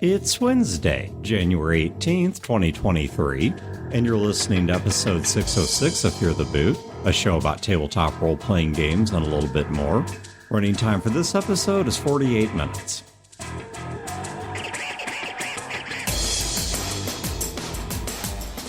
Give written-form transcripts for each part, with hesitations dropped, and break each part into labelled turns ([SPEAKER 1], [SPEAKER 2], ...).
[SPEAKER 1] It's Wednesday, January 18th, 2023, and you're listening to episode 606 of Fear the Boot, a show about tabletop role-playing games and a little bit more. Running time for this episode is 48 minutes.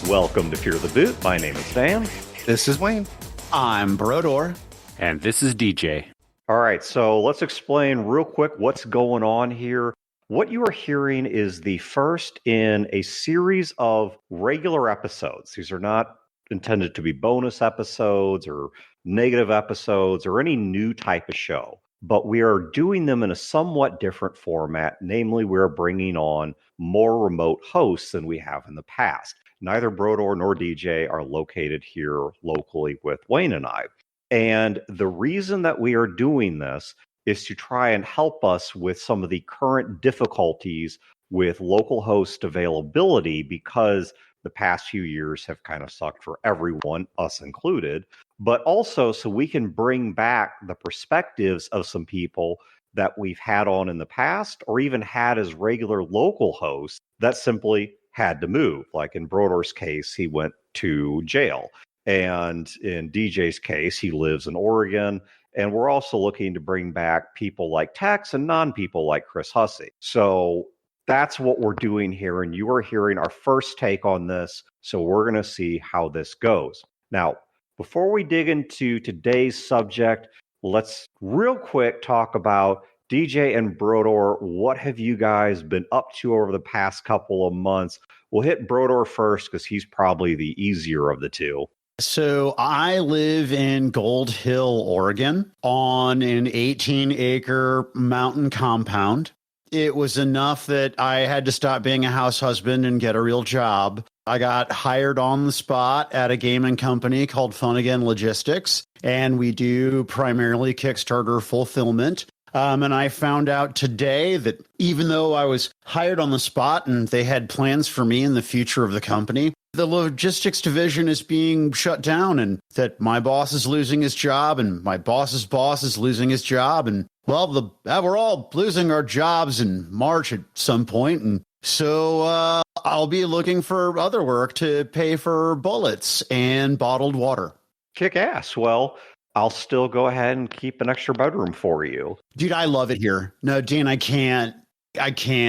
[SPEAKER 1] Welcome to Fear the Boot. My name is Dan.
[SPEAKER 2] This is Wayne.
[SPEAKER 3] I'm Brodeur.
[SPEAKER 4] And this is DJ.
[SPEAKER 1] All right, so let's explain real quick what's going on here. What you are hearing is the first in a series of regular episodes. These are not intended to be bonus episodes or negative episodes or any new type of show, but we are doing them in a somewhat different format. Namely, we're bringing on more remote hosts than we have in the past. Neither Brodeur nor DJ are located here locally with Wayne and I. And the reason that we are doing this is to try and help us with some of the current difficulties with local host availability, because the past few years have kind of sucked for everyone, us included, but also so we can bring back the perspectives of some people that we've had on in the past or even had as regular local hosts that simply had to move. Like in Brodeur's case, he went to jail. And in DJ's case, he lives in Oregon. And we're also looking to bring back people like Tex and non-people like Chris Hussey. So that's what we're doing here. And you are hearing our first take on this. So we're going to see how this goes. Now, before we dig into today's subject, let's real quick talk about DJ and Brodeur. What have you guys been up to over the past couple of months? We'll hit Brodeur first because he's probably the easier of the two.
[SPEAKER 3] So I live in Gold Hill, Oregon, on an 18-acre mountain compound. It was enough that I had to stop being a house husband and get a real job. I got hired on the spot at a gaming company called Fun Again Logistics, and we do primarily Kickstarter fulfillment. And I found out today that even though I was hired on the spot and they had plans for me in the future of the company, the logistics division is being shut down, and that my boss is losing his job and my boss's boss is losing his job. And well, we're all losing our jobs in March at some point. And so I'll be looking for other work to pay for bullets and bottled water.
[SPEAKER 1] Kick ass. Well, I'll still go ahead and keep an extra bedroom for you.
[SPEAKER 3] Dude, I love it here. No, Dan, I can't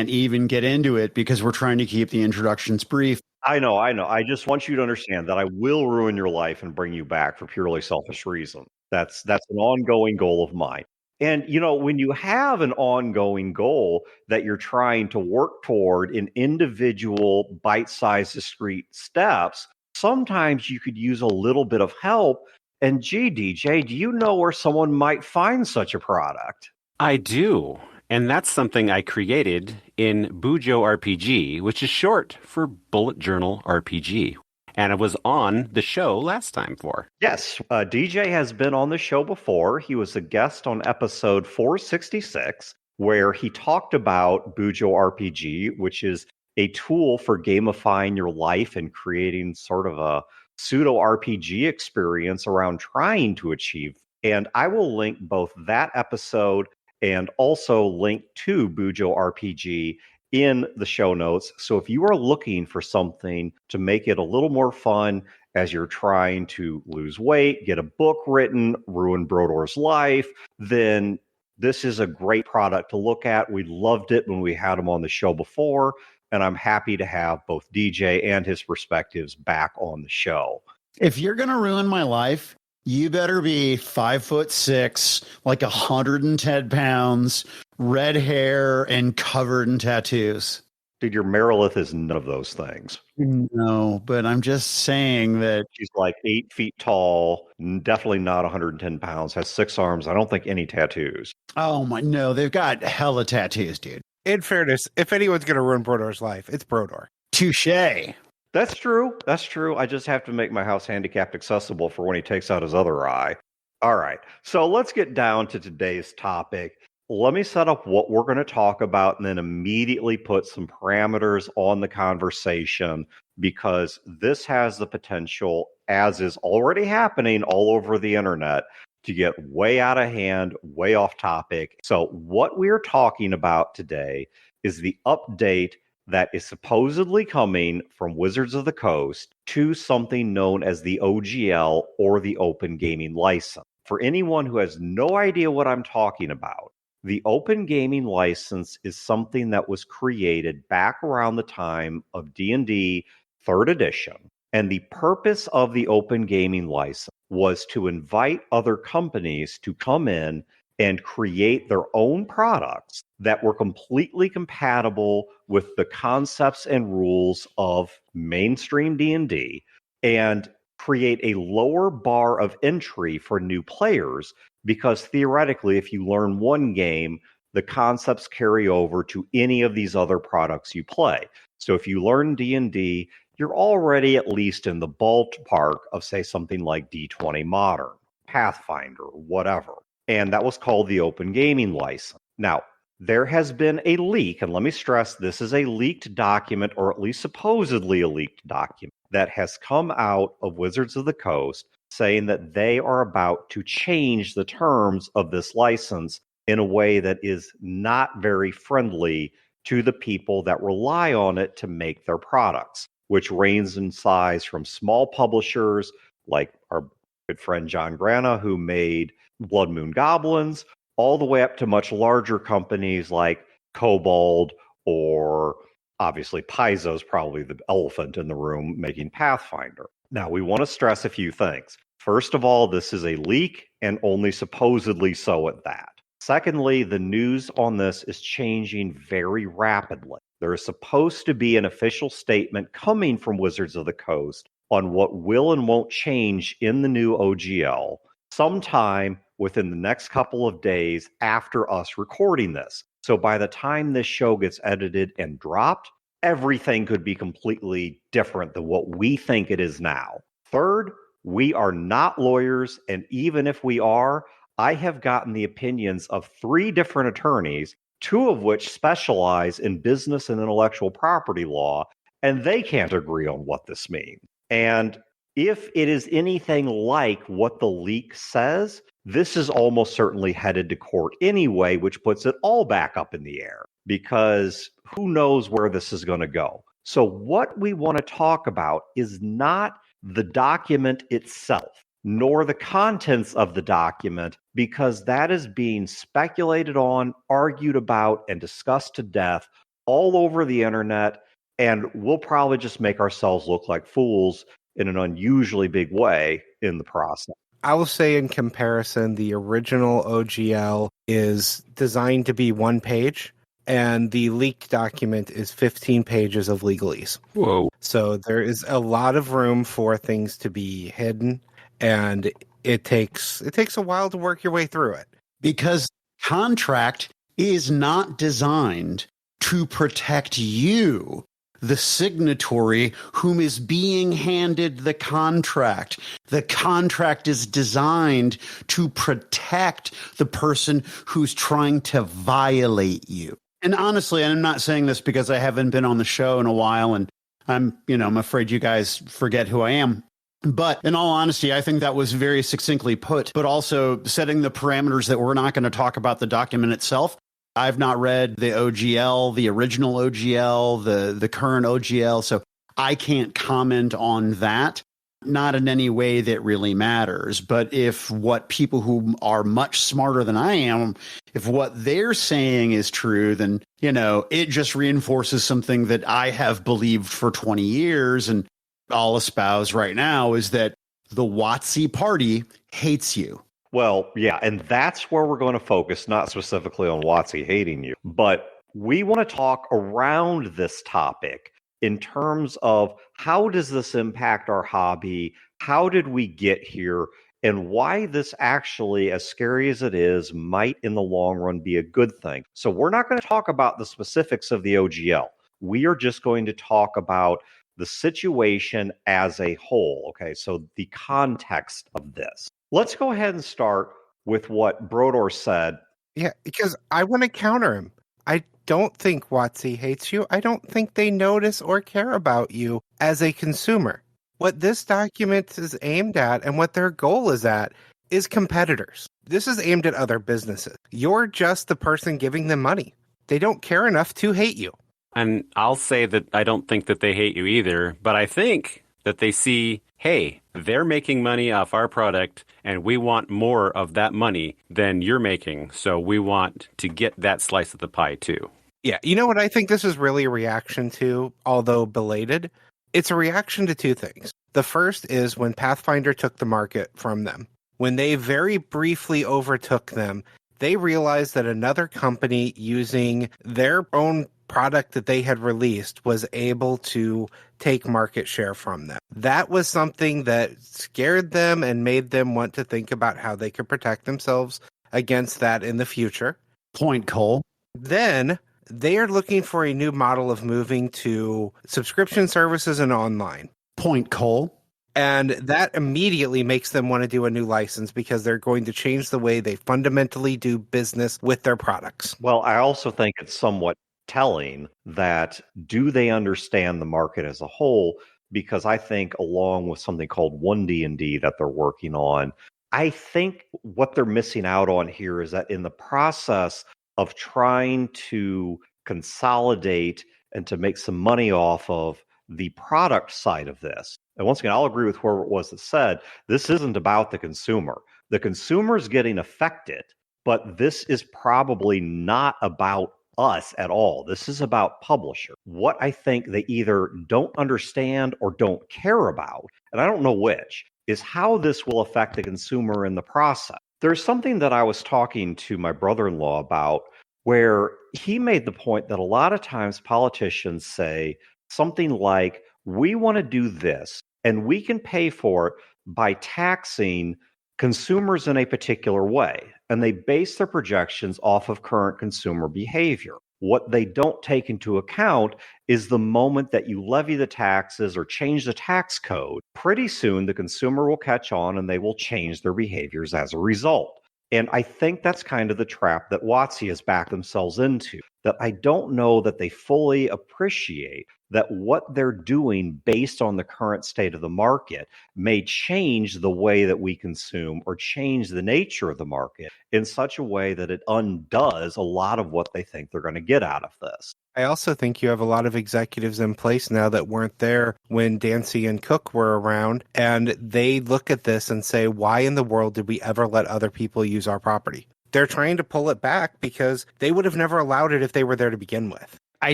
[SPEAKER 3] even get into it because we're trying to keep the introductions brief.
[SPEAKER 1] I know. I just want you to understand that I will ruin your life and bring you back for purely selfish reasons. That's an ongoing goal of mine. And, you know, when you have an ongoing goal that you're trying to work toward in individual bite-sized discrete steps, sometimes you could use a little bit of help. And gee, DJ, do you know where someone might find such a product?
[SPEAKER 4] I do. And that's something I created in BuJoRPG, which is short for Bullet Journal RPG. And I was on the show last time for.
[SPEAKER 1] Yes, DJ has been on the show before. He was a guest on episode 466, where he talked about BuJoRPG, which is a tool for gamifying your life and creating sort of a pseudo RPG experience around trying to achieve. And I will link both that episode and also link to BuJoRPG in the show notes. So if you are looking for something to make it a little more fun as you're trying to lose weight, get a book written, ruin Brodeur's life, then this is a great product to look at. We loved it when we had him on the show before, and I'm happy to have both DJ and his perspectives back on the show.
[SPEAKER 3] If you're going to ruin my life, you better be 5'6", like 110 pounds, red hair, and covered in tattoos.
[SPEAKER 1] Dude, your Merilith is none of those things.
[SPEAKER 3] No, but I'm just saying that
[SPEAKER 1] she's like 8 feet tall, definitely not 110 pounds, has 6 arms. I don't think any tattoos.
[SPEAKER 3] Oh my, no, they've got hella tattoos, dude.
[SPEAKER 2] In fairness, if anyone's going to ruin Brodeur's life, it's Brodeur.
[SPEAKER 3] Touche.
[SPEAKER 1] That's true. That's true. I just have to make my house handicapped accessible for when he takes out his other eye. All right. So let's get down to today's topic. Let me set up what we're going to talk about and then immediately put some parameters on the conversation, because this has the potential, as is already happening all over the internet, to get way out of hand, way off topic. So what we're talking about today is the update that is supposedly coming from Wizards of the Coast to something known as the OGL, or the Open Gaming License. For anyone who has no idea what I'm talking about, the Open Gaming License is something that was created back around the time of D&D 3rd edition. And the purpose of the Open Gaming License was to invite other companies to come in and create their own products that were completely compatible with the concepts and rules of mainstream D&D, and create a lower bar of entry for new players, because theoretically, if you learn one game, the concepts carry over to any of these other products you play. So if you learn D&D, you're already at least in the ballpark of, say, something like D20 Modern, Pathfinder, whatever. And that was called the Open Gaming License. Now, there has been a leak, and let me stress, this is a leaked document, or at least supposedly a leaked document, that has come out of Wizards of the Coast saying that they are about to change the terms of this license in a way that is not very friendly to the people that rely on it to make their products, which range in size from small publishers like our good friend John Grana, who made Blood Moon Goblins, all the way up to much larger companies like Kobold, or obviously Paizo's probably the elephant in the room, making Pathfinder. Now, we want to stress a few things. First of all, this is a leak, and only supposedly so at that. Secondly, the news on this is changing very rapidly. There is supposed to be an official statement coming from Wizards of the Coast on what will and won't change in the new OGL sometime within the next couple of days after us recording this. So by the time this show gets edited and dropped, everything could be completely different than what we think it is now. Third, we are not lawyers, and even if we are, I have gotten the opinions of 3 different attorneys, 2 of which specialize in business and intellectual property law, and they can't agree on what this means. And if it is anything like what the leak says, this is almost certainly headed to court anyway, which puts it all back up in the air, because who knows where this is going to go. So what we want to talk about is not the document itself, nor the contents of the document, because that is being speculated on, argued about, and discussed to death all over the internet, and we'll probably just make ourselves look like fools in an unusually big way in the process.
[SPEAKER 2] I will say, in comparison, the original OGL is designed to be 1 page, and the leaked document is 15 pages of legalese.
[SPEAKER 4] Whoa.
[SPEAKER 2] So there is a lot of room for things to be hidden, and it takes a while to work your way through it.
[SPEAKER 3] Because contract is not designed to protect you, the signatory whom is being handed the contract. The contract is designed to protect the person who's trying to violate you. And honestly, and I'm not saying this because I haven't been on the show in a while, and I'm afraid you guys forget who I am. But in all honesty, I think that was very succinctly put, but also setting the parameters that we're not going to talk about the document itself. I've not read the OGL, the original OGL, the current OGL, so I can't comment on that. Not in any way that really matters. But if what people who are much smarter than I am, if what they're saying is true, then, it just reinforces something that I have believed for 20 years. And I'll espouse right now is that the WotC party hates you.
[SPEAKER 1] Well, yeah, and that's where we're going to focus, not specifically on WotC hating you, but we want to talk around this topic in terms of how does this impact our hobby, how did we get here, and why this actually, as scary as it is, might in the long run be a good thing. So we're not going to talk about the specifics of the OGL. We are just going to talk about the situation as a whole. Okay, so the context of this. Let's go ahead and start with what Brodeur said.
[SPEAKER 2] Yeah, because I want to counter him. I don't think WotC hates you. I don't think they notice or care about you as a consumer. What this document is aimed at and what their goal is at is competitors. This is aimed at other businesses. You're just the person giving them money. They don't care enough to hate you.
[SPEAKER 4] And I'll say that I don't think that they hate you either, but I think that they see, hey, they're making money off our product, and we want more of that money than you're making, so we want to get that slice of the pie too.
[SPEAKER 2] Yeah, you know what I think this is really a reaction to, although belated? It's a reaction to two things. The first is when Pathfinder took the market from them. When they very briefly overtook them, they realized that another company using their own product that they had released was able to take market share from them. That was something that scared them and made them want to think about how they could protect themselves against that in the future.
[SPEAKER 3] Point, Cole.
[SPEAKER 2] Then they are looking for a new model of moving to subscription services and online.
[SPEAKER 3] Point, Cole.
[SPEAKER 2] And that immediately makes them want to do a new license because they're going to change the way they fundamentally do business with their products.
[SPEAKER 1] Well, I also think it's somewhat telling that do they understand the market as a whole? Because I think along with something called 1D&D that they're working on, I think what they're missing out on here is that in the process of trying to consolidate and to make some money off of the product side of this. And once again, I'll agree with whoever it was that said, this isn't about the consumer. The consumer is getting affected, but this is probably not about us at all. This is about publisher. What I think they either don't understand or don't care about, and I don't know which, is how this will affect the consumer in the process. There's something that I was talking to my brother-in-law about where he made the point that a lot of times politicians say something like, we want to do this, and we can pay for it by taxing consumers in a particular way. And they base their projections off of current consumer behavior. What they don't take into account is the moment that you levy the taxes or change the tax code, pretty soon the consumer will catch on and they will change their behaviors as a result. And I think that's kind of the trap that WotC has backed themselves into, that I don't know that they fully appreciate that what they're doing based on the current state of the market may change the way that we consume or change the nature of the market in such a way that it undoes a lot of what they think they're going to get out of this.
[SPEAKER 2] I also think you have a lot of executives in place now that weren't there when Dancy and Cook were around, and they look at this and say, why in the world did we ever let other people use our property? They're trying to pull it back because they would have never allowed it if they were there to begin with.
[SPEAKER 3] I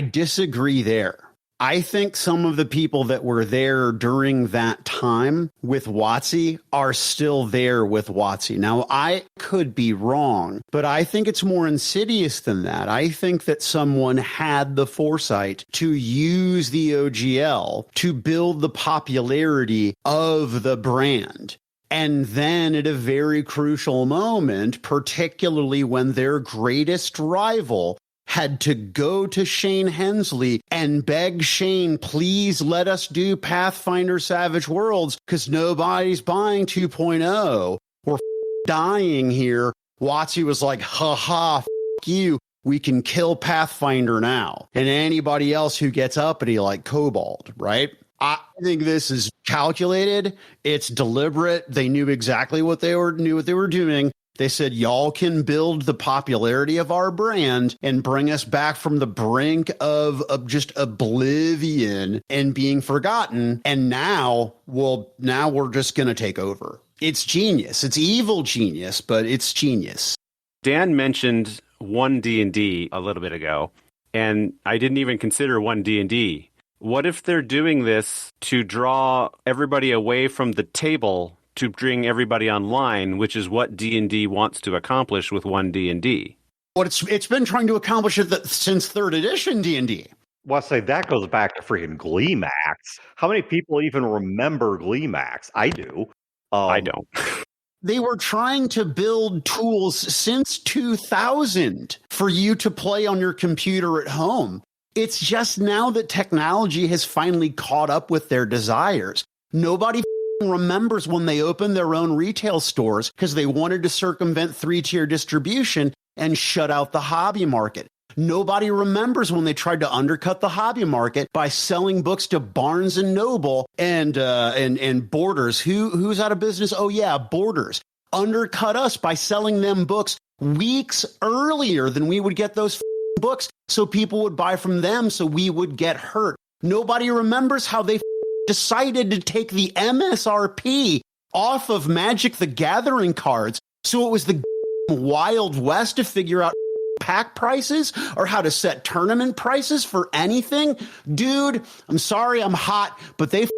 [SPEAKER 3] disagree there. I think some of the people that were there during that time with WotC are still there with WotC. Now, I could be wrong, but I think it's more insidious than that. I think that someone had the foresight to use the OGL to build the popularity of the brand. And then at a very crucial moment, particularly when their greatest rival had to go to Shane Hensley and beg Shane, please let us do Pathfinder Savage Worlds because nobody's buying 2.0. We're dying here. WotC was like, ha, you. We can kill Pathfinder now. And anybody else who gets uppity like Cobalt, right? I think this is calculated. It's deliberate. They knew exactly what they were doing. They said, y'all can build the popularity of our brand and bring us back from the brink of just oblivion and being forgotten. And now we're just going to take over. It's genius. It's evil genius, but it's genius.
[SPEAKER 4] Dan mentioned 1D&D a little bit ago, and I didn't even consider 1D&D. What if they're doing this to draw everybody away from the table to bring everybody online, which is what D&D wants to accomplish with 1D&D?
[SPEAKER 3] Well, it's been trying to accomplish it since 3rd edition D&D.
[SPEAKER 1] Well, I say that goes back to freaking Gleemax. How many people even remember Gleemax? I do.
[SPEAKER 4] I don't.
[SPEAKER 3] They were trying to build tools since 2000 for you to play on your computer at home. It's just now that technology has finally caught up with their desires. Nobody remembers when they opened their own retail stores because they wanted to circumvent 3-tier distribution and shut out the hobby market. Nobody remembers when they tried to undercut the hobby market by selling books to Barnes and Noble and Borders. Who's out of business? Oh yeah, Borders. undercut us by selling them books weeks earlier than we would get those books, so people would buy from them, so we would get hurt. Nobody remembers how they decided to take the MSRP off of Magic the Gathering cards, so it was the Wild West to figure out pack prices or how to set tournament prices for anything. Dude, I'm sorry I'm hot, but they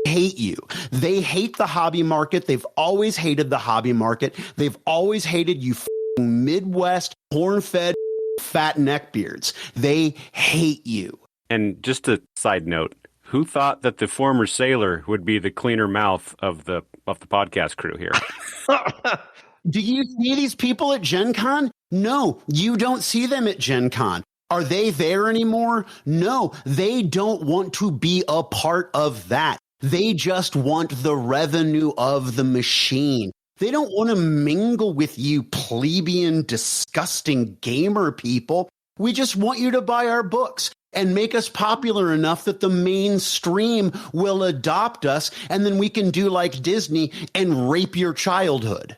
[SPEAKER 3] hate you. They hate the hobby market. They've always hated the hobby market. They've always hated you Midwest corn-fed fat neckbeards. They hate you.
[SPEAKER 4] And just a side note, who thought that the former sailor would be the cleaner mouth of the podcast crew here?
[SPEAKER 3] Do you see these people at Gen Con? No, you don't see them at Gen Con. Are they there anymore? No, they don't want to be a part of that. They just want the revenue of the machine. They don't want to mingle with you plebeian, disgusting gamer people. We just want you to buy our books and make us popular enough that the mainstream will adopt us, and then we can do like Disney and rape your childhood.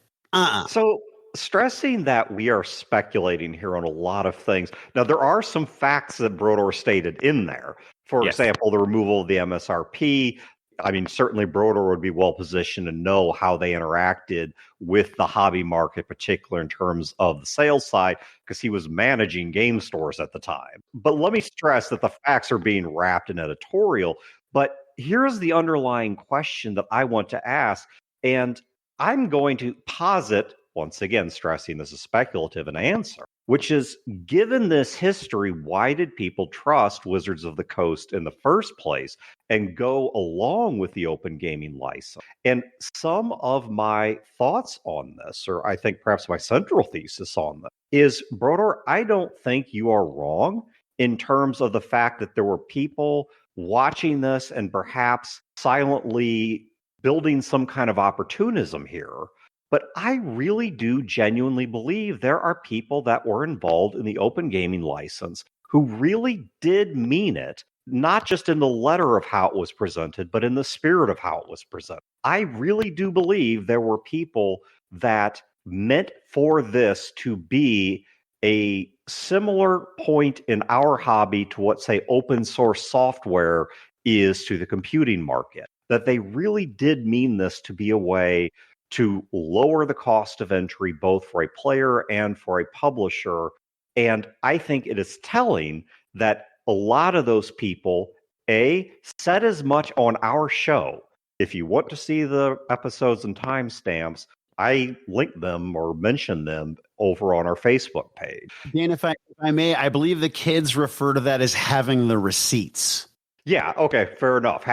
[SPEAKER 1] So stressing that we are speculating here on a lot of things. Now, there are some facts that Brodeur stated in there. For example, the removal of the MSRP. I mean, certainly Brodeur would be well positioned to know how they interacted with the hobby market, particularly in terms of the sales side, because he was managing game stores at the time. But let me stress that the facts are being wrapped in editorial. But here's the underlying question that I want to ask. And I'm going to posit, once again, stressing this is speculative, an answer, which is, given this history, why did people trust Wizards of the Coast in the first place and go along with the open gaming license? And some of my thoughts on this, or I think perhaps my central thesis on this, is, Brodeur, I don't think you are wrong in terms of the fact that there were people watching this and perhaps silently building some kind of opportunism here. But I really do genuinely believe there are people that were involved in the open gaming license who really did mean it, not just in the letter of how it was presented, but in the spirit of how it was presented. I really do believe there were people that meant for this to be a similar point in our hobby to what, say, open source software is to the computing market, that they really did mean this to be a way to lower the cost of entry, both for a player and for a publisher. And I think it is telling that a lot of those people, said as much on our show. If you want to see the episodes and timestamps, I link them or mention them over on our Facebook page.
[SPEAKER 3] Dan, if I may, I believe the kids refer to that as having the receipts.
[SPEAKER 1] Yeah, okay, fair enough.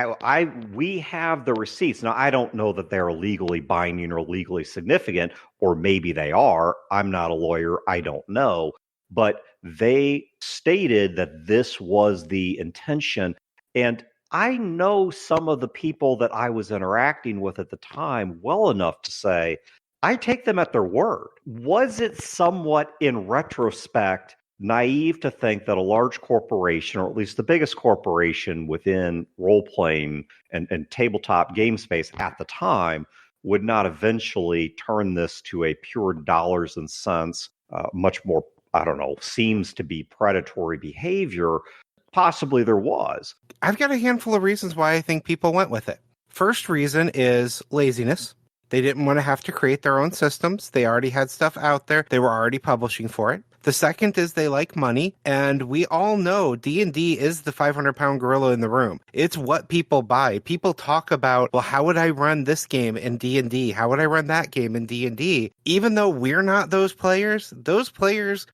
[SPEAKER 1] We have the receipts. Now, I don't know that they're legally binding or legally significant, or maybe they are. I'm not a lawyer. I don't know. But they stated that this was the intention. And I know some of the people that I was interacting with at the time well enough to say, I take them at their word. Was it somewhat, in retrospect, naive to think that a large corporation, or at least the biggest corporation within role-playing and tabletop game space at the time, would not eventually turn this to a pure dollars and cents, much more, seems to be predatory behavior? Possibly there was.
[SPEAKER 2] I've got a handful of reasons why I think people went with it. First reason is laziness. They didn't want to have to create their own systems. They already had stuff out there. They were already publishing for it. The second is they like money, and we all know D&D is the 500-pound gorilla in the room. It's what people buy. People talk about, well, how would I run this game in D&D? How would I run that game in D&D? Even though we're not those players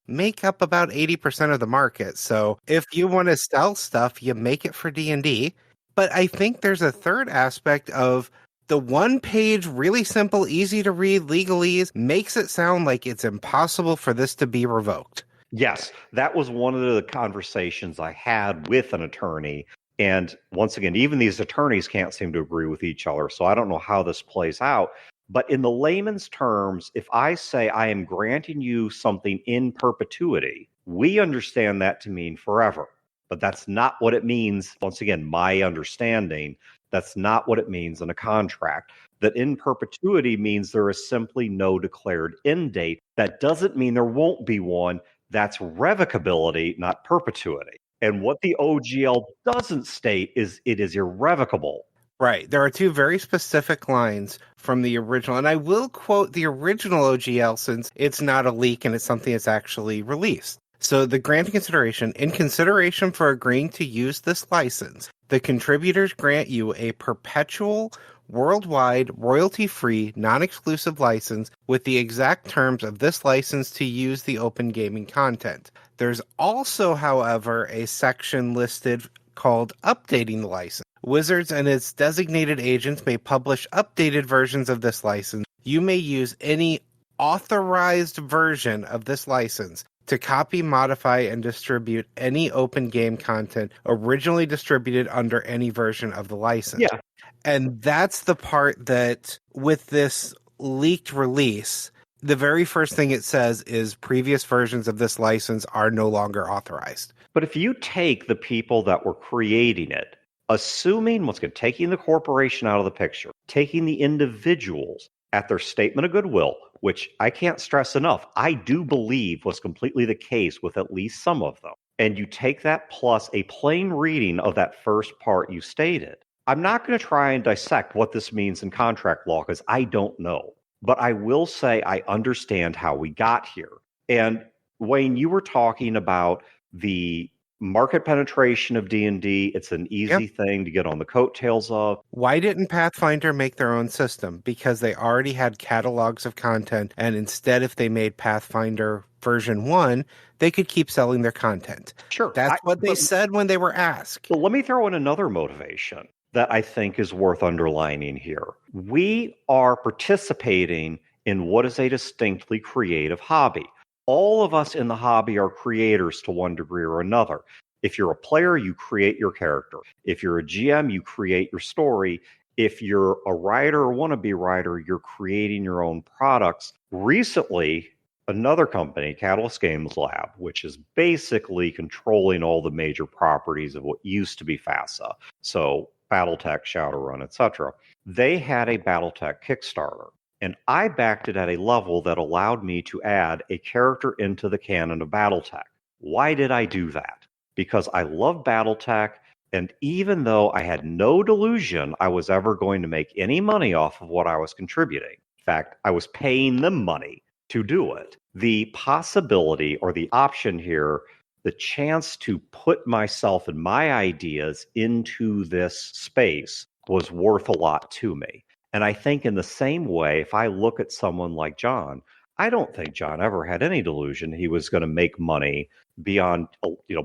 [SPEAKER 2] make up about 80% of the market. So if you want to sell stuff, you make it for D&D. But I think there's a third aspect of the one-page, really simple, easy-to-read legalese makes it sound like it's impossible for this to be revoked.
[SPEAKER 1] Yes, that was one of the conversations I had with an attorney. And once again, even these attorneys can't seem to agree with each other. So I don't know how this plays out. But in the layman's terms, if I say I am granting you something in perpetuity, we understand that to mean forever. But that's not what it means. Once again, my understanding, that's not what it means in a contract. that in perpetuity means there is simply no declared end date. That doesn't mean there won't be one. That's revocability, not perpetuity. And what the OGL doesn't state is it is irrevocable.
[SPEAKER 2] Right. There are two very specific lines from the original, and I will quote the original OGL since it's not a leak and it's something that's actually released. So the granting consideration, in consideration for agreeing to use this license, the contributors grant you a perpetual, worldwide, royalty-free, non-exclusive license with the exact terms of this license to use the open gaming content. There's also, however, a section listed called updating the license. Wizards and its designated agents may publish updated versions of this license. You may use any authorized version of this license to copy, modify, and distribute any open game content originally distributed under any version of the license.
[SPEAKER 1] Yeah.
[SPEAKER 2] And that's the part that, with this leaked release, the very first thing it says is previous versions of this license are no longer authorized.
[SPEAKER 1] But if you take the people that were creating it, assuming, once again, taking the corporation out of the picture, taking the individuals at their statement of goodwill, which I can't stress enough, I do believe was completely the case with at least some of them, and you take that plus a plain reading of that first part you stated, I'm not going to try and dissect what this means in contract law because I don't know. But I will say I understand how we got here. And Wayne, you were talking about the market penetration of D&D. It's an easy thing to get on the coattails of.
[SPEAKER 2] Why didn't Pathfinder make their own system? Because they already had catalogs of content, and instead, if they made Pathfinder version 1, they could keep selling their content.
[SPEAKER 1] Sure.
[SPEAKER 2] That's what they said when they were asked.
[SPEAKER 1] But let me throw in another motivation that I think is worth underlining here. We are participating in what is a distinctly creative hobby. All of us in the hobby are creators to one degree or another. If you're a player, you create your character. If you're a GM, you create your story. If you're a writer or wannabe writer, you're creating your own products. Recently, another company, Catalyst Games Lab, which is basically controlling all the major properties of what used to be FASA, so Battletech, Shadowrun, etc., they had a Battletech Kickstarter. And I backed it at a level that allowed me to add a character into the canon of Battletech. Why did I do that? Because I love Battletech, and even though I had no delusion I was ever going to make any money off of what I was contributing, in fact, I was paying them money to do it, the possibility or the option here, the chance to put myself and my ideas into this space was worth a lot to me. And I think in the same way, if I look at someone like John, I don't think John ever had any delusion he was going to make money beyond,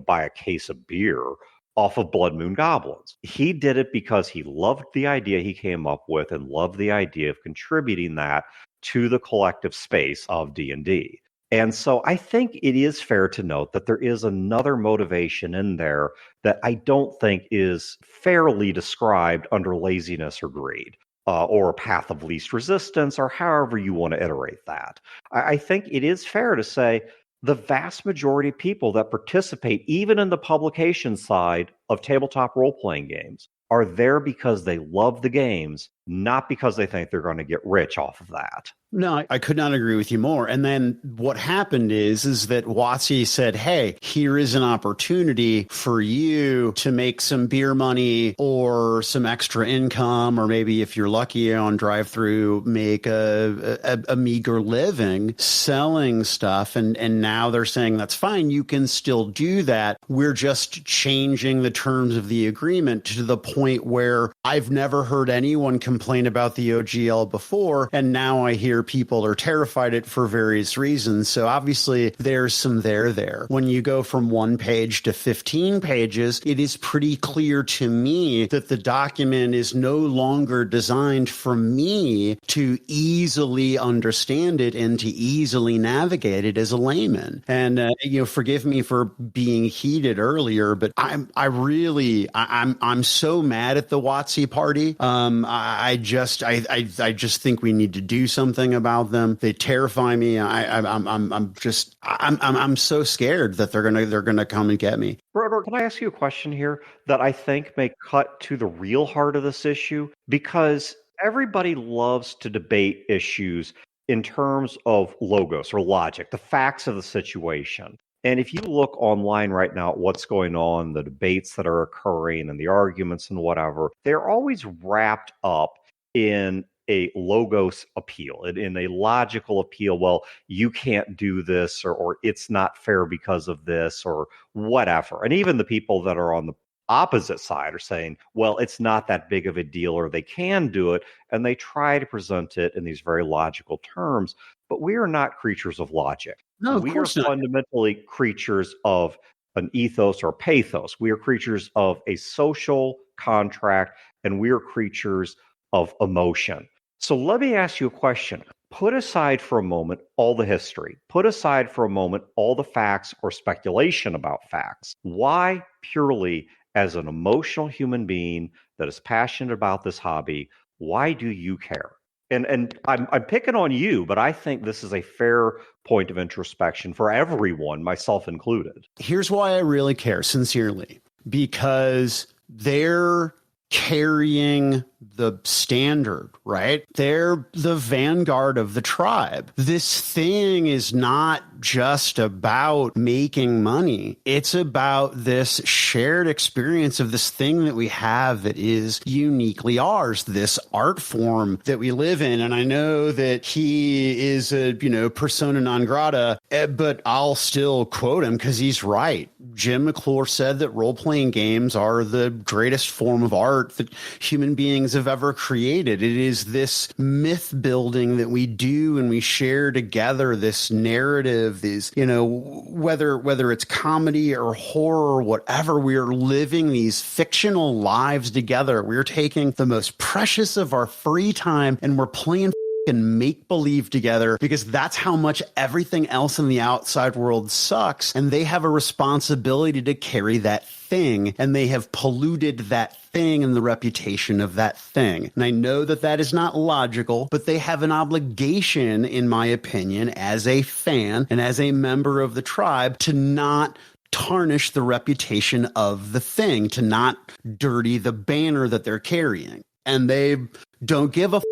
[SPEAKER 1] buy a case of beer off of Blood Moon Goblins. He did it because he loved the idea he came up with and loved the idea of contributing that to the collective space of D&D. And so I think it is fair to note that there is another motivation in there that I don't think is fairly described under laziness or greed. Or a path of least resistance, or however you want to iterate that. I think it is fair to say the vast majority of people that participate, even in the publication side of tabletop role-playing games, are there because they love the games, not because they think they're going to get rich off of that.
[SPEAKER 3] No, I could not agree with you more. And then what happened is that WotC said, hey, here is an opportunity for you to make some beer money or some extra income, or maybe if you're lucky on drive-through, make a meager living selling stuff. And now they're saying that's fine. You can still do that. We're just changing the terms of the agreement to the point where I've never heard anyone complain about the OGL before. And now I hear people are terrified it for various reasons. So obviously there's some there. When you go from 1 page to 15 pages, it is pretty clear to me that the document is no longer designed for me to easily understand it and to easily navigate it as a layman. And forgive me for being heated earlier, but I'm so mad at the WotC party. I just think we need to do something about them. They terrify me. I'm so scared that they're gonna come and get me.
[SPEAKER 1] Brodeur, can I ask you a question here that I think may cut to the real heart of this issue? Because everybody loves to debate issues in terms of logos or logic, the facts of the situation. And if you look online right now at what's going on, the debates that are occurring and the arguments and whatever, they're always wrapped up in a logos appeal, in a logical appeal. Well, you can't do this, or it's not fair because of this, or whatever. And even the people that are on the opposite side are saying, well, it's not that big of a deal, or they can do it. And they try to present it in these very logical terms. But we are not creatures of logic.
[SPEAKER 3] No, of
[SPEAKER 1] We are
[SPEAKER 3] course not.
[SPEAKER 1] fundamentally creatures of an ethos or pathos. We are creatures of a social contract, and we are creatures of emotion. So let me ask you a question. Put aside for a moment all the history. Put aside for a moment all the facts or speculation about facts. Why, purely as an emotional human being that is passionate about this hobby, why do you care? And I'm picking on you, but I think this is a fair point of introspection for everyone, myself included.
[SPEAKER 3] Here's why I really care, sincerely, because they're carrying the standard, right? They're the vanguard of the tribe. This thing is not just about making money. It's about this shared experience of this thing that we have that is uniquely ours, this art form that we live in. And I know that he is a, persona non grata, but I'll still quote him because he's right. Jim McClure said that role-playing games are the greatest form of art that human beings have ever created. It is this myth building that we do and we share together, this narrative, these, whether it's comedy or horror or whatever, we are living these fictional lives together. We're taking the most precious of our free time and we're playing and make-believe together because that's how much everything else in the outside world sucks, and they have a responsibility to carry that thing, and they have polluted that thing and the reputation of that thing. And I know that that is not logical, but they have an obligation, in my opinion, as a fan and as a member of the tribe, to not tarnish the reputation of the thing, to not dirty the banner that they're carrying. And they don't give a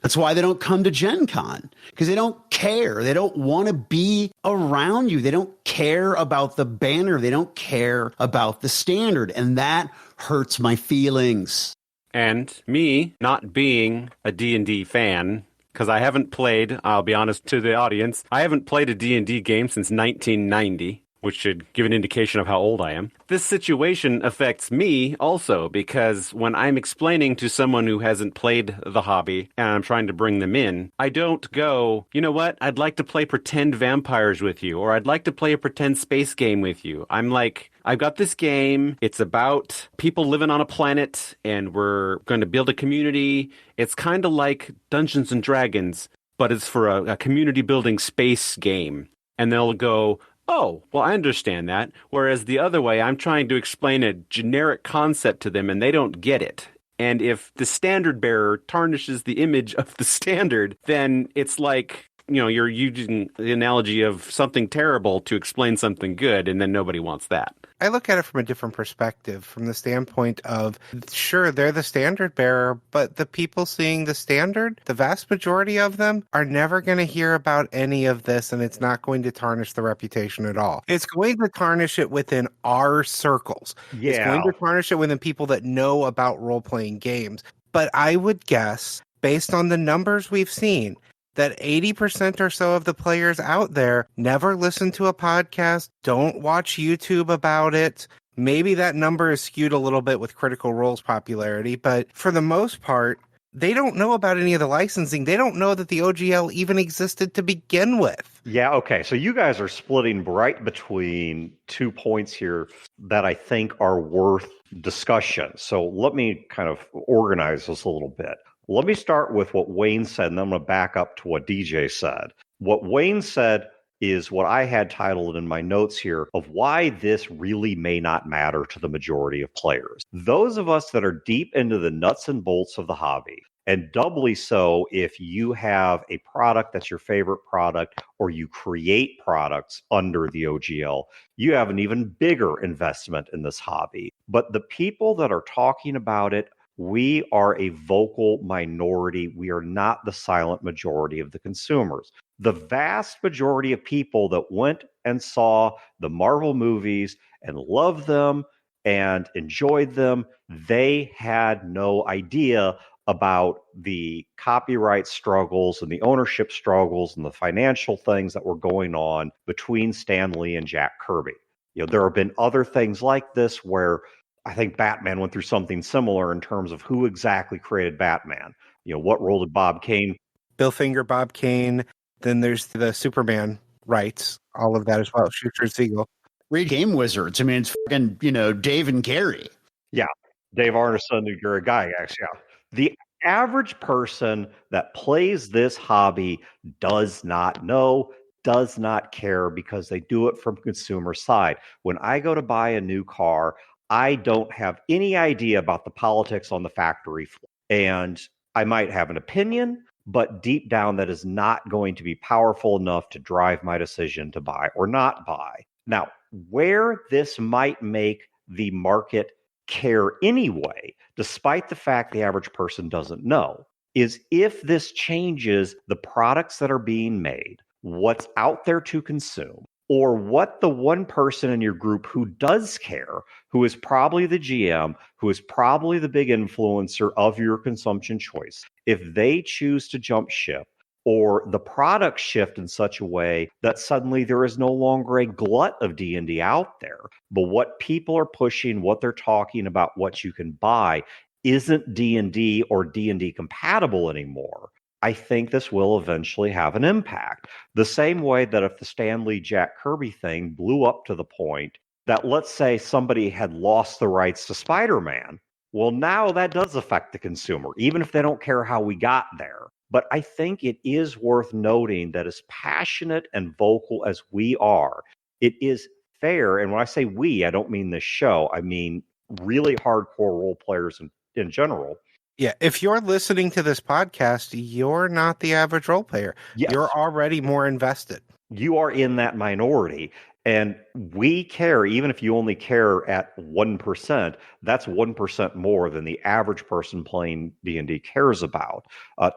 [SPEAKER 3] That's why they don't come to Gen Con, because they don't care. They don't want to be around you. They don't care about the banner. They don't care about the standard. And that hurts my feelings.
[SPEAKER 4] And me not being a D&D fan, because I haven't played, I'll be honest to the audience, I haven't played a D&D game since 1990. Which should give an indication of how old I am. This situation affects me also, because when I'm explaining to someone who hasn't played the hobby and I'm trying to bring them in, I don't go, you know what, I'd like to play pretend vampires with you, or I'd like to play a pretend space game with you. I'm like, I've got this game. It's about people living on a planet and we're going to build a community. It's kind of like Dungeons and Dragons, but it's for a community building space game. And they'll go, oh, well, I understand that. Whereas the other way, I'm trying to explain a generic concept to them and they don't get it. And if the standard bearer tarnishes the image of the standard, then it's like, you're using the analogy of something terrible to explain something good, and then nobody wants that.
[SPEAKER 2] I look at it from a different perspective, from the standpoint of, sure, they're the standard bearer, but the people seeing the standard, the vast majority of them are never going to hear about any of this, and it's not going to tarnish the reputation at all. It's going to tarnish it within our circles.
[SPEAKER 1] Yeah.
[SPEAKER 2] It's going to tarnish it within people that know about role-playing games. But I would guess, based on the numbers we've seen, that 80% or so of the players out there never listen to a podcast, don't watch YouTube about it. Maybe that number is skewed a little bit with Critical Role's popularity, but for the most part, they don't know about any of the licensing. They don't know that the OGL even existed to begin with.
[SPEAKER 1] Yeah, okay. So you guys are splitting right between 2 points here that I think are worth discussion. So let me kind of organize this a little bit. Let me start with what Wayne said, and then I'm going to back up to what DJ said. What Wayne said is what I had titled in my notes here of why this really may not matter to the majority of players. Those of us that are deep into the nuts and bolts of the hobby, and doubly so if you have a product that's your favorite product or you create products under the OGL, you have an even bigger investment in this hobby. But the people that are talking about it We are a vocal minority. We are not the silent majority of the consumers. The vast majority of people that went and saw the Marvel movies and loved them and enjoyed them, they had no idea about the copyright struggles and the ownership struggles and the financial things that were going on between Stan Lee and Jack Kirby. There have been other things like this where I think Batman went through something similar in terms of who exactly created Batman. What role did Bob Kane?
[SPEAKER 2] Bill Finger, Bob Kane. Then there's the Superman rights, all of that as well. Shooter Siegel.
[SPEAKER 3] Read Game Wizards. I mean, it's fucking, Dave and Gary.
[SPEAKER 1] Yeah, Dave Arneson and Gary Gygax, yeah. The average person that plays this hobby does not know, does not care, because they do it from consumer side. When I go to buy a new car, I don't have any idea about the politics on the factory floor. And I might have an opinion, but deep down that is not going to be powerful enough to drive my decision to buy or not buy. Now, where this might make the market care anyway, despite the fact the average person doesn't know, is if this changes the products that are being made, what's out there to consume, or what the one person in your group who does care, who is probably the GM, who is probably the big influencer of your consumption choice, if they choose to jump ship, or the products shift in such a way that suddenly there is no longer a glut of D&D out there, but what people are pushing, what they're talking about, what you can buy isn't D&D or D&D compatible anymore, I think this will eventually have an impact. The same way that if the Stan Lee Jack Kirby thing blew up to the point that, let's say, somebody had lost the rights to Spider-Man, well, now that does affect the consumer, even if they don't care how we got there. But I think it is worth noting that as passionate and vocal as we are, it is fair. And when I say we, I don't mean this show. I mean really hardcore role players in general.
[SPEAKER 2] Yeah, if you're listening to this podcast, you're not the average role player.
[SPEAKER 1] Yes.
[SPEAKER 2] You're already more invested.
[SPEAKER 1] You are in that minority. And we care, even if you only care at 1%, that's 1% more than the average person playing D&D cares about.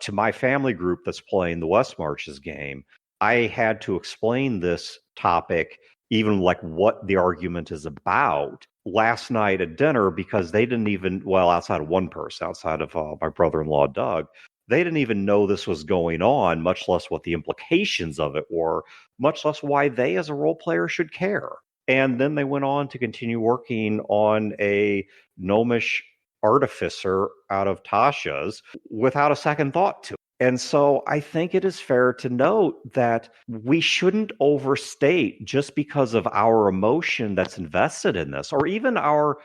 [SPEAKER 1] To my family group that's playing the West Marches game, I had to explain this topic, even like what the argument is about, last night at dinner, because they didn't even, well, outside of one person, outside of my brother-in-law, Doug, they didn't even know this was going on, much less what the implications of it were, much less why they as a role player should care. And then they went on to continue working on a gnomish artificer out of Tasha's without a second thought to it. And so I think it is fair to note that we shouldn't overstate, just because of our emotion that's invested in this, or even our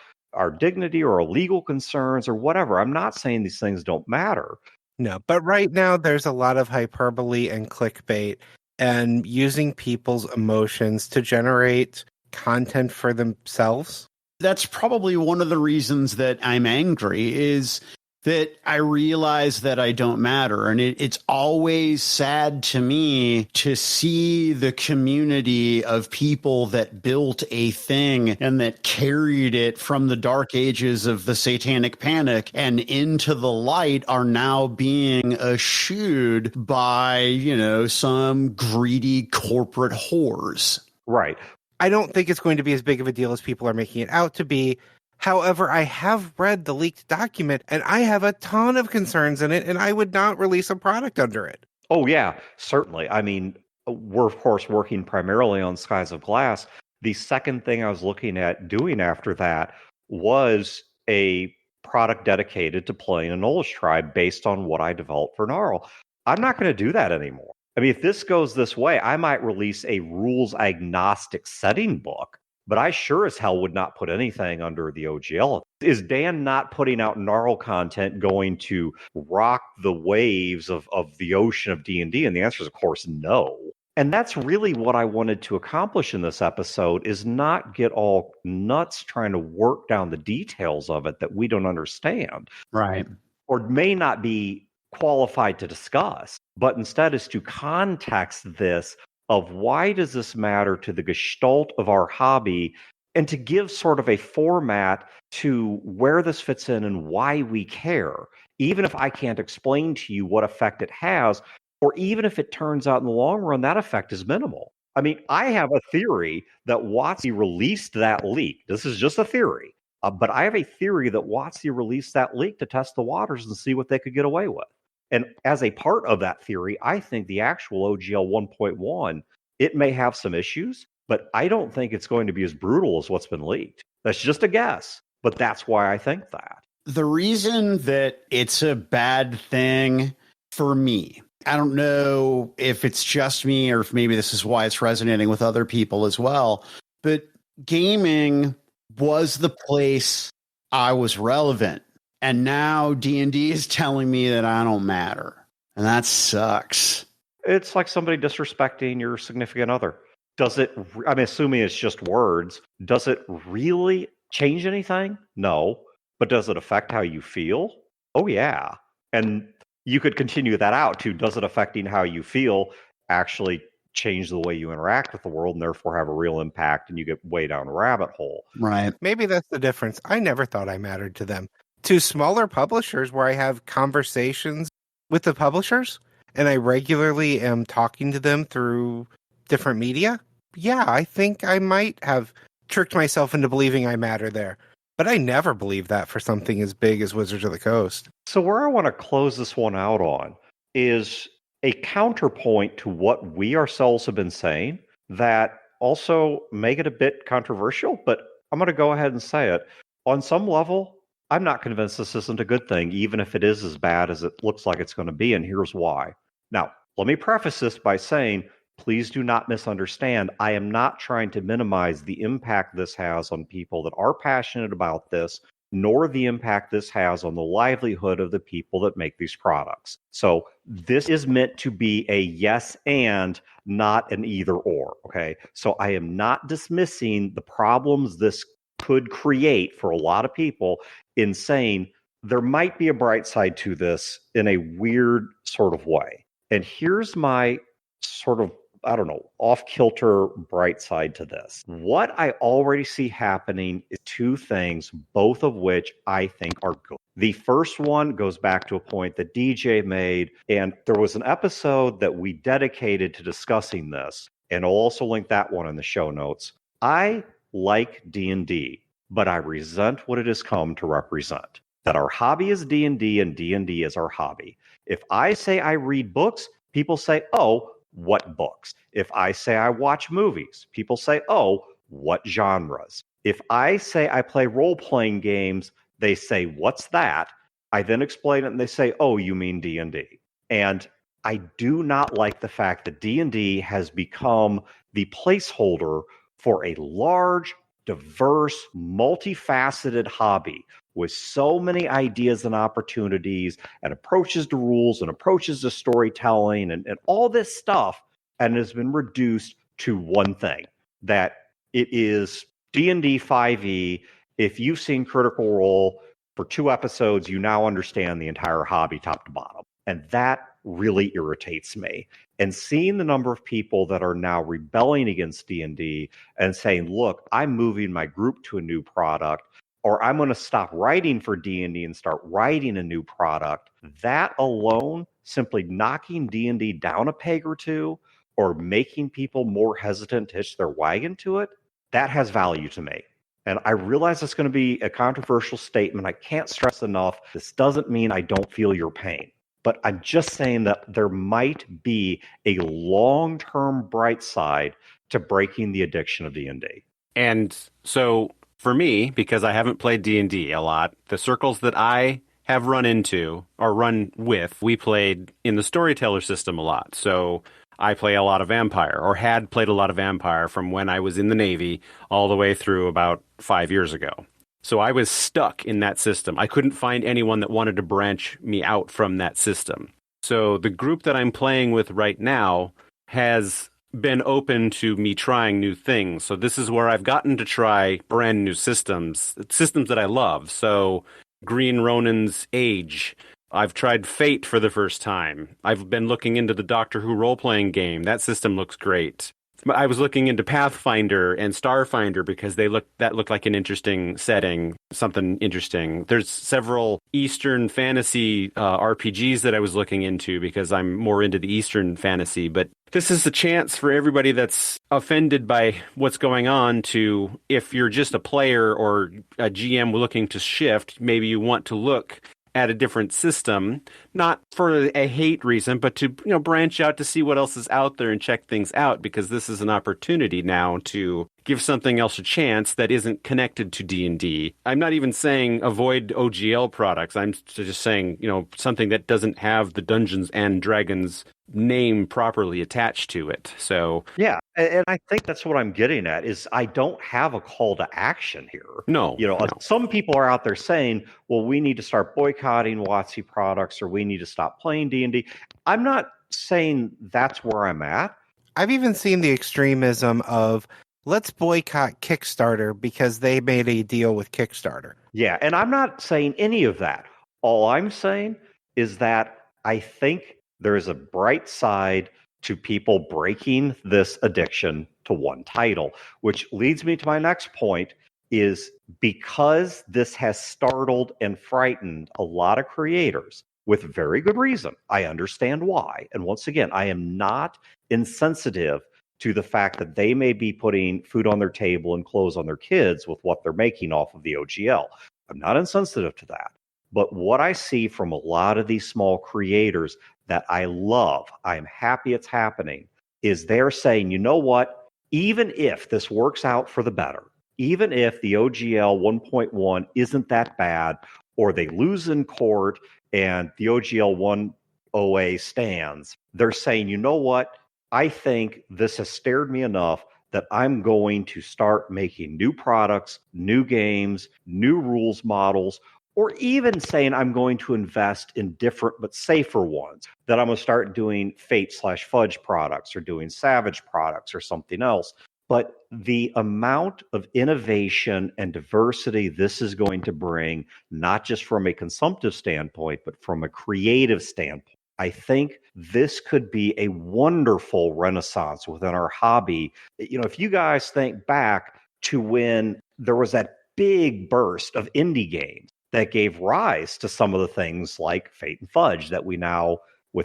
[SPEAKER 1] dignity or our legal concerns or whatever. I'm not saying these things don't matter.
[SPEAKER 2] No, but right now there's a lot of hyperbole and clickbait and using people's emotions to generate content for themselves.
[SPEAKER 3] That's probably one of the reasons that I'm angry, is that I realize that I don't matter. And it's always sad to me to see the community of people that built a thing and that carried it from the dark ages of the Satanic Panic and into the light are now being eschewed by, some greedy corporate whores.
[SPEAKER 1] Right.
[SPEAKER 2] I don't think it's going to be as big of a deal as people are making it out to be. However, I have read the leaked document, and I have a ton of concerns in it, and I would not release a product under it.
[SPEAKER 1] Oh, yeah, certainly. I mean, we're, of course, working primarily on Skies of Glass. The second thing I was looking at doing after that was a product dedicated to playing a Nolish tribe based on what I developed for Gnarl. I'm not going to do that anymore. I mean, if this goes this way, I might release a rules-agnostic setting book, but I sure as hell would not put anything under the OGL. Is Dan not putting out Gnarl content going to rock the waves of the ocean of D&D? And the answer is, of course, no. And that's really what I wanted to accomplish in this episode, is not get all nuts trying to work down the details of it that we don't understand.
[SPEAKER 3] Right.
[SPEAKER 1] Or may not be qualified to discuss, but instead is to context this of why does this matter to the gestalt of our hobby and to give sort of a format to where this fits in and why we care, even if I can't explain to you what effect it has, or even if it turns out in the long run that effect is minimal. I mean, I have a theory that WotC released that leak. This is just a theory, but I have a theory that WotC released that leak to test the waters and see what they could get away with. And as a part of that theory, I think the actual OGL 1.1, it may have some issues, but I don't think it's going to be as brutal as what's been leaked. That's just a guess, but that's why I think that.
[SPEAKER 3] The reason that it's a bad thing for me, I don't know if it's just me or if maybe this is why it's resonating with other people as well, but gaming was the place I was relevant. And now D&D is telling me that I don't matter. And that sucks.
[SPEAKER 1] It's like somebody disrespecting your significant other. Does it, I'm assuming it's just words, does it really change anything? No. But does it affect how you feel? Oh, yeah. And you could continue that out too. Does it affecting how you feel actually change the way you interact with the world and therefore have a real impact and you get way down a rabbit hole?
[SPEAKER 3] Right.
[SPEAKER 2] Maybe that's the difference. I never thought I mattered to them. To smaller publishers where I have conversations with the publishers and I regularly am talking to them through different media, yeah, I think I might have tricked myself into believing I matter there. But I never believed that for something as big as Wizards of the Coast.
[SPEAKER 1] So where I want to close this one out on is a counterpoint to what we ourselves have been saying that also make it a bit controversial, but I'm going to go ahead and say it. On some level, I'm not convinced this isn't a good thing, even if it is as bad as it looks like it's going to be, and here's why. Now, let me preface this by saying, please do not misunderstand. I am not trying to minimize the impact this has on people that are passionate about this, nor the impact this has on the livelihood of the people that make these products. So this is meant to be a yes and, not an either or, okay? So I am not dismissing the problems this could create for a lot of people in saying there might be a bright side to this in a weird sort of way. And here's my sort of, I don't know, off-kilter bright side to this. What I already see happening is two things, both of which I think are good. The first one goes back to a point that DJ made, and there was an episode that we dedicated to discussing this, and I'll also link that one in the show notes. I like D&D, but I resent what it has come to represent. That our hobby is D&D and D&D is our hobby. If I say I read books, people say, oh, what books? If I say I watch movies, people say, oh, what genres? If I say I play role-playing games, they say, what's that? I then explain it and they say, oh, you mean D&D. And I do not like the fact that D&D has become the placeholder for a large, diverse, multifaceted hobby with so many ideas and opportunities and approaches to rules and approaches to storytelling and all this stuff, and it has been reduced to one thing, that it is D&D 5e. If you've seen Critical Role for 2 episodes, you now understand the entire hobby top to bottom. And that really irritates me. And seeing the number of people that are now rebelling against D&D and saying, look, I'm moving my group to a new product, or I'm going to stop writing for D&D and start writing a new product, that alone, simply knocking D&D down a peg or two, or making people more hesitant to hitch their wagon to it, that has value to me. And I realize it's going to be a controversial statement. I can't stress enough, this doesn't mean I don't feel your pain. But I'm just saying that there might be a long-term bright side to breaking the addiction of D&D.
[SPEAKER 4] And so for me, because I haven't played D&D a lot, the circles that I have run into or run with, we played in the storyteller system a lot. So I play a lot of Vampire, or had played a lot of Vampire from when I was in the Navy all the way through about 5 years ago. So I was stuck in that system. I couldn't find anyone that wanted to branch me out from that system. So the group that I'm playing with right now has been open to me trying new things. So this is where I've gotten to try brand new systems that I love. So Green Ronin's Age. I've tried Fate for the first time. I've been looking into the Doctor Who role-playing game. That system looks great. I was looking into Pathfinder and Starfinder because that looked like an interesting setting, something interesting. There's several Eastern fantasy RPGs that I was looking into because I'm more into the Eastern fantasy. But this is a chance for everybody that's offended by what's going on to, if you're just a player or a GM looking to shift, maybe you want to look at a different system, not for a hate reason, but to branch out to see what else is out there and check things out, because this is an opportunity now to give something else a chance that isn't connected to D&D. I'm not even saying avoid OGL products. I'm just saying, something that doesn't have the Dungeons and Dragons name properly attached to it. So
[SPEAKER 1] yeah, and I think that's what I'm getting at is I don't have a call to action here.
[SPEAKER 4] No.
[SPEAKER 1] Some people are out there saying, well, we need to start boycotting WotC products or we need to stop playing D&D. I'm not saying that's where I'm at.
[SPEAKER 2] I've even seen the extremism of let's boycott Kickstarter because they made a deal with Kickstarter.
[SPEAKER 1] Yeah, and I'm not saying any of that. All I'm saying is that I think there is a bright side to people breaking this addiction to one title, which leads me to my next point is because this has startled and frightened a lot of creators with very good reason. I understand why. And once again, I am not insensitive to the fact that they may be putting food on their table and clothes on their kids with what they're making off of the OGL. I'm not insensitive to that. But what I see from a lot of these small creators that I love, I'm happy it's happening, is they're saying, you know what, even if this works out for the better, even if the OGL 1.1 isn't that bad, or they lose in court and the OGL 1.0a stands, they're saying, you know what, I think this has scared me enough that I'm going to start making new products, new games, new rules models, or even saying I'm going to invest in different but safer ones, that I'm going to start doing Fate/Fudge products or doing Savage products or something else. But the amount of innovation and diversity this is going to bring, not just from a consumptive standpoint, but from a creative standpoint, I think this could be a wonderful renaissance within our hobby. If you guys think back to when there was that big burst of indie games that gave rise to some of the things like Fate and Fudge that we now,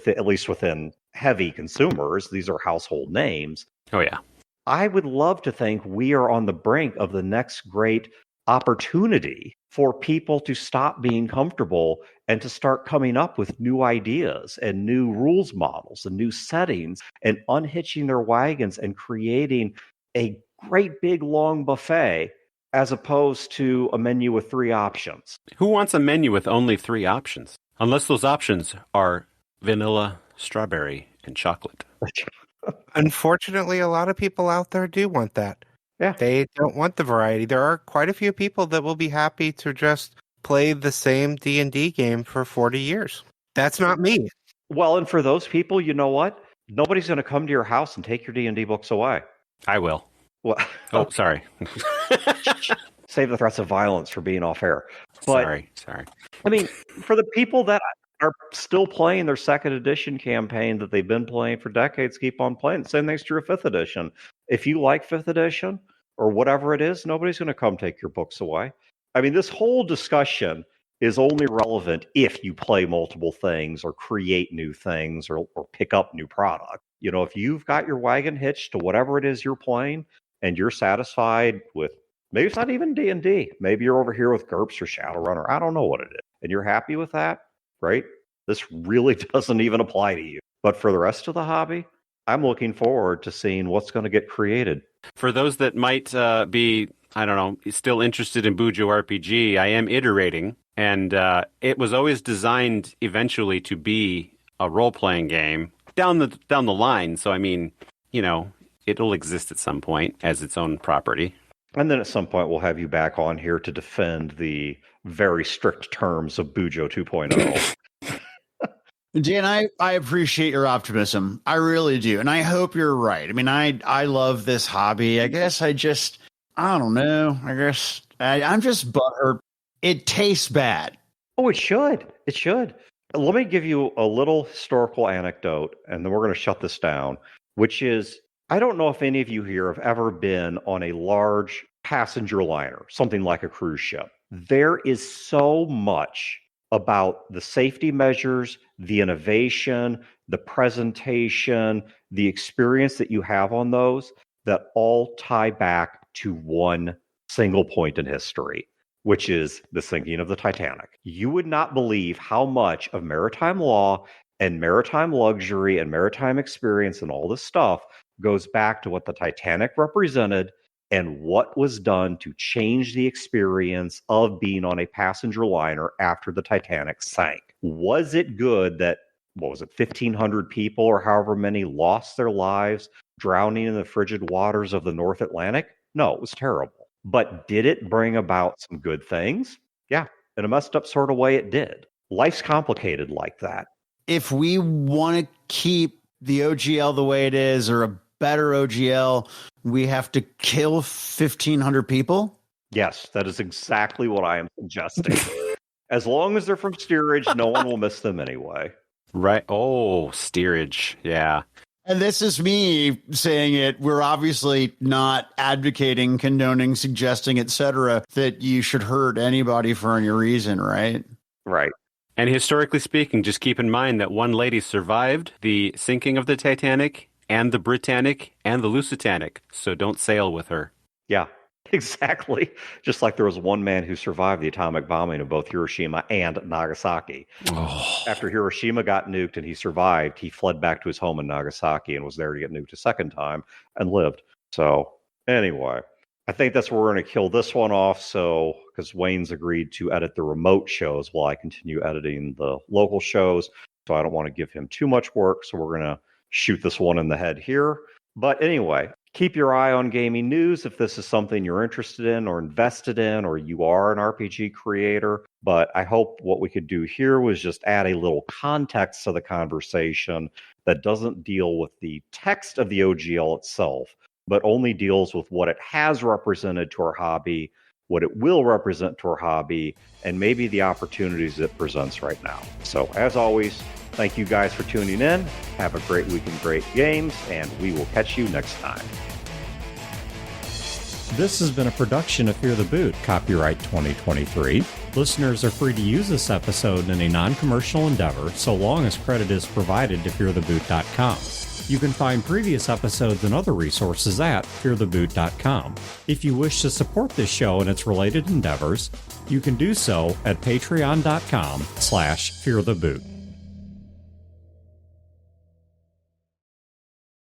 [SPEAKER 1] at least within heavy consumers, these are household names.
[SPEAKER 4] Oh, yeah.
[SPEAKER 1] I would love to think we are on the brink of the next great opportunity for people to stop being comfortable and to start coming up with new ideas and new rules models and new settings and unhitching their wagons and creating a great big long buffet as opposed to a menu with 3 options.
[SPEAKER 4] Who wants a menu with only 3 options? Unless those options are vanilla, strawberry, and chocolate.
[SPEAKER 2] Unfortunately, a lot of people out there do want that.
[SPEAKER 1] Yeah.
[SPEAKER 2] They don't want the variety. There are quite a few people that will be happy to just play the same D&D game for 40 years. That's not me.
[SPEAKER 1] Well, and for those people, you know what? Nobody's going to come to your house and take your D&D books away.
[SPEAKER 4] I will.
[SPEAKER 1] Well,
[SPEAKER 4] oh, sorry.
[SPEAKER 1] Save the threats of violence for being off air. But,
[SPEAKER 4] sorry.
[SPEAKER 1] I mean, for the people that are still playing their 2nd edition campaign that they've been playing for decades, keep on playing. Same thing's true of 5th edition. If you like 5th edition or whatever it is, nobody's going to come take your books away. I mean, this whole discussion is only relevant if you play multiple things or create new things or pick up new product. If you've got your wagon hitched to whatever it is you're playing and you're satisfied with, maybe it's not even D&D. Maybe you're over here with GURPS or Shadowrunner. I don't know what it is. And you're happy with that, right? This really doesn't even apply to you. But for the rest of the hobby, I'm looking forward to seeing what's going to get created.
[SPEAKER 4] For those that might be, I don't know, still interested in BuJoRPG, I am iterating. And it was always designed eventually to be a role-playing game down the line. So, I mean, it'll exist at some point as its own property.
[SPEAKER 1] And then at some point, we'll have you back on here to defend the very strict terms of Bujo 2.0.
[SPEAKER 3] Dan, I appreciate your optimism. I really do. And I hope you're right. I mean, I love this hobby. I guess I don't know. I guess I'm just butthurt. It tastes bad.
[SPEAKER 1] Oh, it should. It should. Let me give you a little historical anecdote, and then we're going to shut this down, which is I don't know if any of you here have ever been on a large passenger liner, something like a cruise ship. There is so much about the safety measures, the innovation, the presentation, the experience that you have on those that all tie back to one single point in history, which is the sinking of the Titanic. You would not believe how much of maritime law and maritime luxury and maritime experience and all this stuff goes back to what the Titanic represented and what was done to change the experience of being on a passenger liner after the Titanic sank. Was it good that, 1,500 people or however many lost their lives drowning in the frigid waters of the North Atlantic? No, it was terrible. But did it bring about some good things? Yeah, in a messed up sort of way, it did. Life's complicated like that.
[SPEAKER 3] If we want to keep the OGL the way it is, or a better OGL, we have to kill 1,500 people?
[SPEAKER 1] Yes, that is exactly what I am suggesting. As long as they're from steerage, no one will miss them anyway.
[SPEAKER 4] Right. Oh, steerage. Yeah.
[SPEAKER 3] And this is me saying it. We're obviously not advocating, condoning, suggesting, etc., that you should hurt anybody for any reason, right?
[SPEAKER 1] Right.
[SPEAKER 4] And historically speaking, just keep in mind that one lady survived the sinking of the Titanic and the Britannic and the Lusitanic, so don't sail with her.
[SPEAKER 1] Yeah, exactly. Just like there was one man who survived the atomic bombing of both Hiroshima and Nagasaki.
[SPEAKER 4] Oh.
[SPEAKER 1] After Hiroshima got nuked and he survived, he fled back to his home in Nagasaki and was there to get nuked a second time and lived. So anyway, I think that's where we're going to kill this one off. So, because Wayne's agreed to edit the remote shows while I continue editing the local shows. So I don't want to give him too much work. So we're going to shoot this one in the head here. But anyway, keep your eye on gaming news if this is something you're interested in or invested in, or you are an RPG creator. But I hope what we could do here was just add a little context to the conversation that doesn't deal with the text of the OGL itself, but only deals with what it has represented to our hobby, what it will represent to our hobby, and maybe the opportunities it presents right now. So as always, thank you guys for tuning in. Have a great week in great games, and we will catch you next time.
[SPEAKER 5] This has been a production of Fear the Boot, copyright 2023. Listeners are free to use this episode in a non-commercial endeavor so long as credit is provided to feartheboot.com. You can find previous episodes and other resources at feartheboot.com. If you wish to support this show and its related endeavors, you can do so at patreon.com/feartheboot.